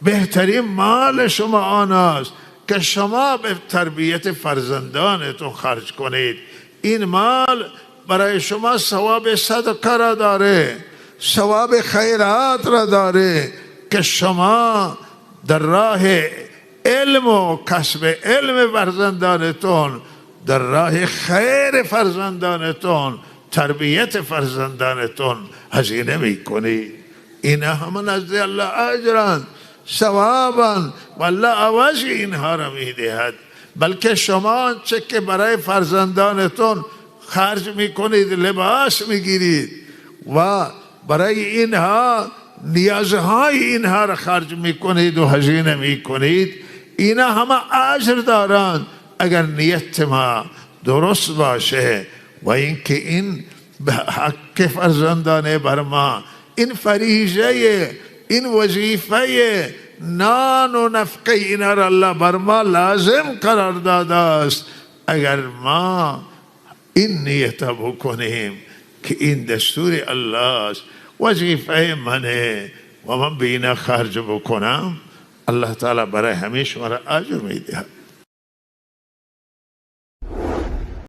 بهترین مال شما آن است که شما به تربیت فرزندانتون خرج کنید. این مال برای شما ثواب صدقه را داره، ثواب خیرات را داره که شما در راه علم و کسب علم فرزندانتون، در راه خیر فرزندانتون، تربیت فرزندانتون هزینه میکنید. این همه نزد الله اجرند، ثوابند و الله عوض اینها را میدهد. بلکه شما آنچه که برای فرزندانتون خرج میکنید، لباس میگیرید و برای اینها نیازهای اینها را خرج میکنید و هزینه میکنید، اینا همه اجر دارند اگر نیت ما درست باشه. و اینکه این حق فرزندان بر ما، این فریضه، این وظیفه نان و نفقه اینا را الله بر ما لازم قرار داده است. اگر ما این نیت بکنیم که این دستور الله است، وظیفه منه و من به اینا خرج بکنم، الله تعالی برای همه شما را اجر میده.